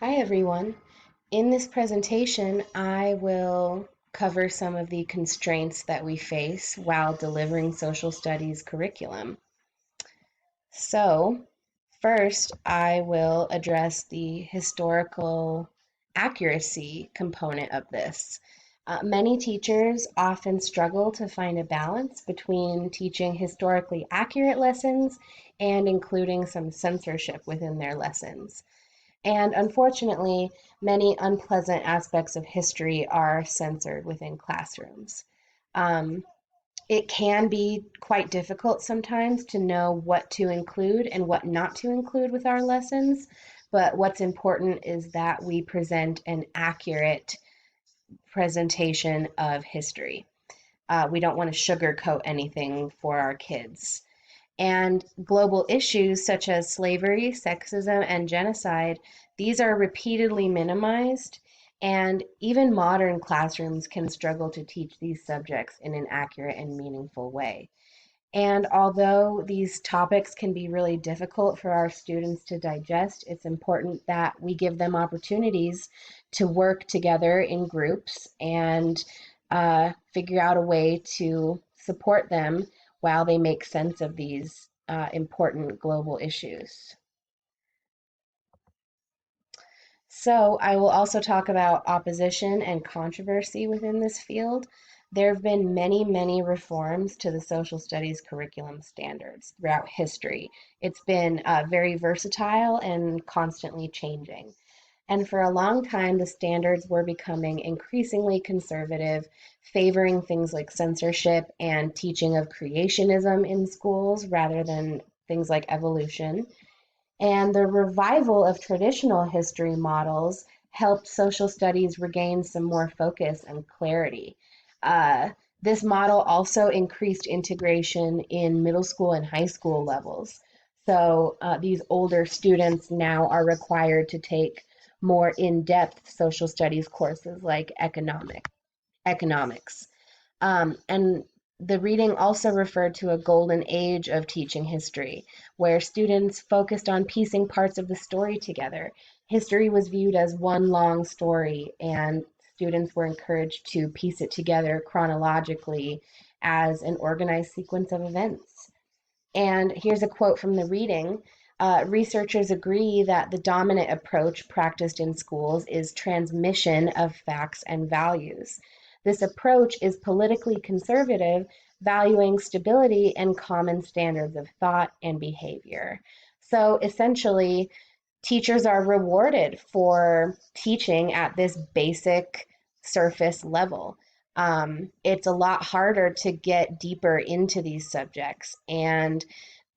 Hi everyone. In this presentation, I will cover some of the constraints that we face while delivering social studies curriculum. So, first, I will address the historical accuracy component of this. Many teachers often struggle to find a balance between teaching historically accurate lessons and including some censorship within their lessons. And unfortunately, many unpleasant aspects of history are censored within classrooms. Um, it can be quite difficult sometimes to know what to include and what not to include with our lessons, but what's important is that we present an accurate presentation of history. We don't want to sugarcoat anything for our kids. And global issues such as slavery, sexism, and genocide, these are repeatedly minimized, and even modern classrooms can struggle to teach these subjects in an accurate and meaningful way. And although these topics can be really difficult for our students to digest, it's important that we give them opportunities to work together in groups and figure out a way to support them while they make sense of these important global issues. So, I will also talk about opposition and controversy within this field. There have been many, many reforms to the social studies curriculum standards throughout history. It's been very versatile and constantly changing. And for a long time, the standards were becoming increasingly conservative, favoring things like censorship and teaching of creationism in schools rather than things like evolution. And the revival of traditional history models helped social studies regain some more focus and clarity. Uh, this model also increased integration in middle school and high school levels. So these older students now are required to take more in-depth social studies courses like economics. And the reading also referred to a golden age of teaching history, where students focused on piecing parts of the story together. History was viewed as one long story, and students were encouraged to piece it together chronologically as an organized sequence of events. And here's a quote from the reading. Researchers agree that the dominant approach practiced in schools is transmission of facts and values. This approach is politically conservative, valuing stability and common standards of thought and behavior. So essentially, teachers are rewarded for teaching at this basic surface level. It's a lot harder to get deeper into these subjects. And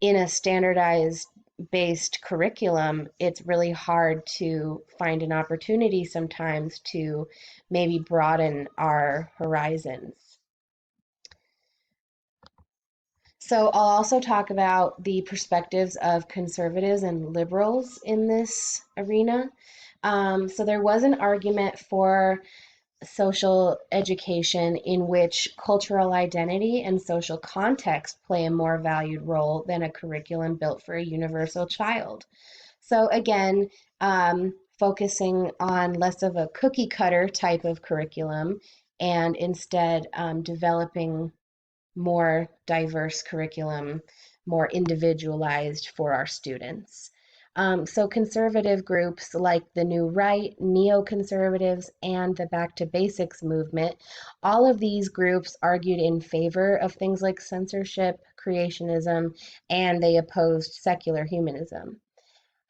in a standardized based curriculum, it's really hard to find an opportunity sometimes to maybe broaden our horizons. So I'll also talk about the perspectives of conservatives and liberals in this arena. So there was an argument for social education in which cultural identity and social context play a more valued role than a curriculum built for a universal child. So again, focusing on less of a cookie cutter type of curriculum and instead developing more diverse curriculum, more individualized for our students. So conservative groups like the New Right, neoconservatives, and the Back to Basics movement, all of these groups argued in favor of things like censorship, creationism, and they opposed secular humanism.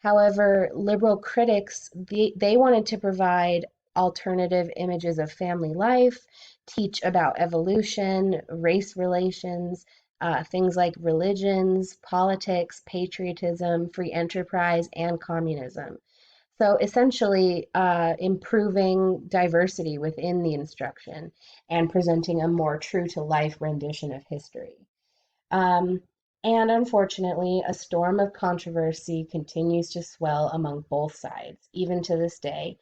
However, liberal critics, they wanted to provide alternative images of family life, teach about evolution, race relations, things like religions, politics, patriotism, free enterprise, and communism. So essentially, improving diversity within the instruction and presenting a more true to life rendition of history. Um, and unfortunately, a storm of controversy continues to swell among both sides, even to this day.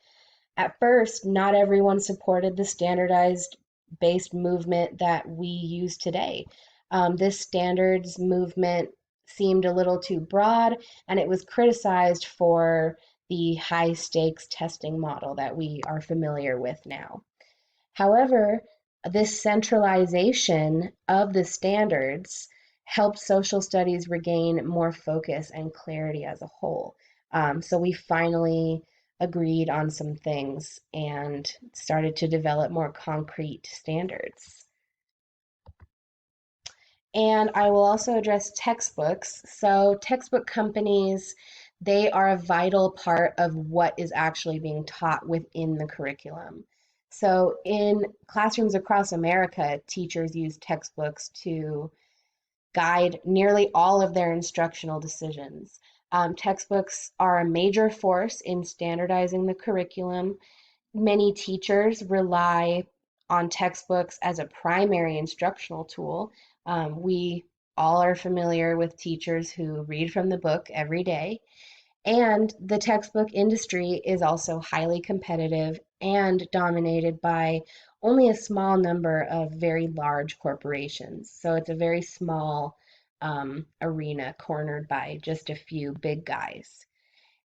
At first, not everyone supported the standardized based movement that we use today. This standards movement seemed a little too broad, and it was criticized for the high stakes testing model that we are familiar with now. However, this centralization of the standards helped social studies regain more focus and clarity as a whole. So we finally agreed on some things and started to develop more concrete standards. And I will also address textbooks. So textbook companies, they are a vital part of what is actually being taught within the curriculum. So in classrooms across America, teachers use textbooks to guide nearly all of their instructional decisions. Textbooks are a major force in standardizing the curriculum. Many teachers rely on textbooks as a primary instructional tool. We all are familiar with teachers who read from the book every day. And the textbook industry is also highly competitive and dominated by only a small number of very large corporations. So it's a very small arena cornered by just a few big guys.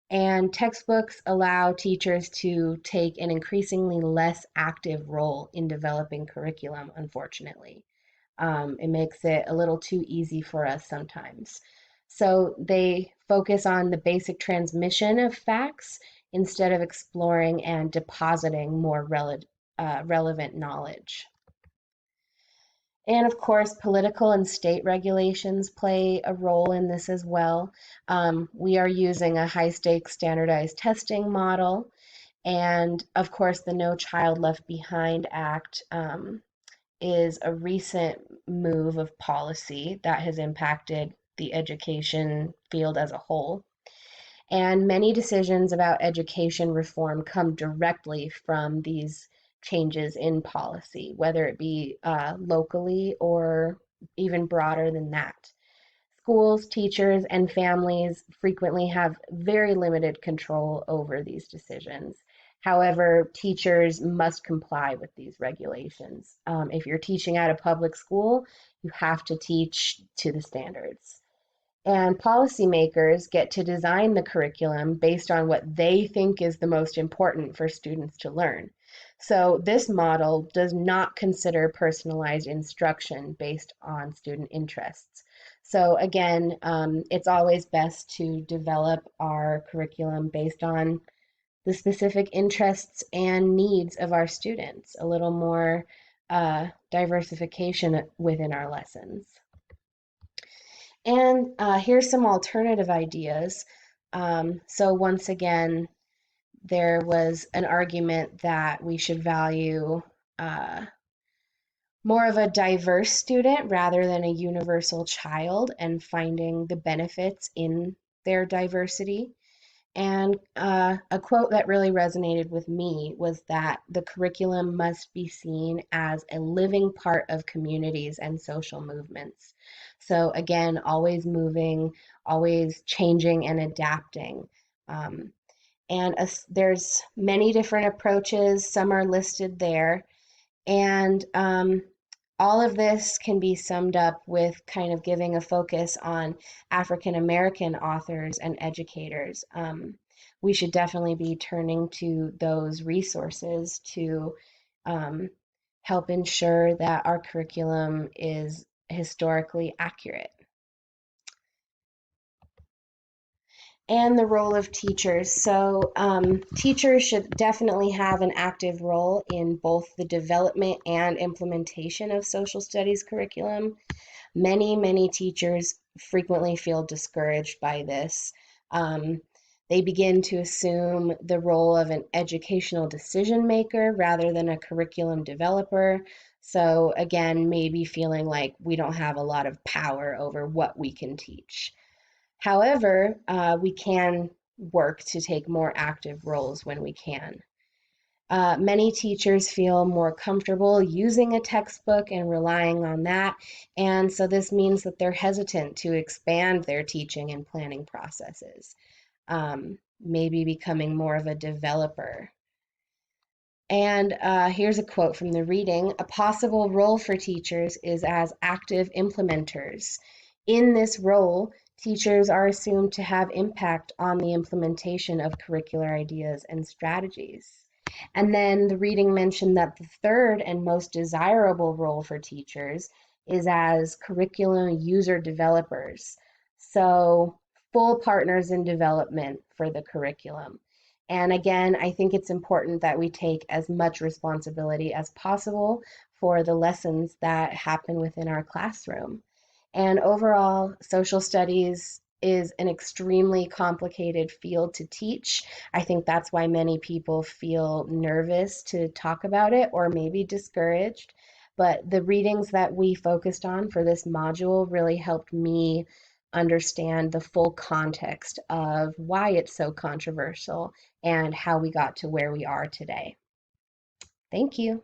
And textbooks allow teachers to take an increasingly less active role in developing curriculum, unfortunately. It makes it a little too easy for us sometimes. So they focus on the basic transmission of facts instead of exploring and depositing more relevant knowledge. And of course, political and state regulations play a role in this as well. We are using a high stakes standardized testing model. And of course, the No Child Left Behind Act is a recent move of policy that has impacted the education field as a whole. And many decisions about education reform come directly from these changes in policy, whether it be locally or even broader than that. Schools, teachers, and families frequently have very limited control over these decisions. However, teachers must comply with these regulations. If you're teaching at a public school, you have to teach to the standards. And policymakers get to design the curriculum based on what they think is the most important for students to learn. So this model does not consider personalized instruction based on student interests. So again, it's always best to develop our curriculum based on the specific interests and needs of our students, a little more diversification within our lessons. And here's some alternative ideas. So once again, there was an argument that we should value uh, more of a diverse student rather than a universal child and finding the benefits in their diversity. And a quote that really resonated with me was that the curriculum must be seen as a living part of communities and social movements. So, again, always moving, always changing and adapting. Um, and there's many different approaches, some are listed there. And all of this can be summed up with kind of giving a focus on African American authors and educators. We should definitely be turning to those resources to um, help ensure that our curriculum is historically accurate. And the role of teachers. So, teachers should definitely have an active role in both the development and implementation of social studies curriculum. Many teachers frequently feel discouraged by this. Um, they begin to assume the role of an educational decision maker rather than a curriculum developer. So, again, maybe feeling like we don't have a lot of power over what we can teach. However, we can work to take more active roles when we can. Many teachers feel more comfortable using a textbook and relying on that, and so this means that they're hesitant to expand their teaching and planning processes, maybe becoming more of a developer. And here's a quote from the reading. A possible role for teachers is as active implementers. In this role, Teachers are assumed to have impact on the implementation of curricular ideas and strategies. And then the reading mentioned that the third and most desirable role for teachers is as curriculum user developers. So, full partners in development for the curriculum. And again, I think it's important that we take as much responsibility as possible for the lessons that happen within our classroom. And overall, social studies is an extremely complicated field to teach. I think that's why many people feel nervous to talk about it or maybe discouraged. But the readings that we focused on for this module really helped me understand the full context of why it's so controversial and how we got to where we are today. Thank you.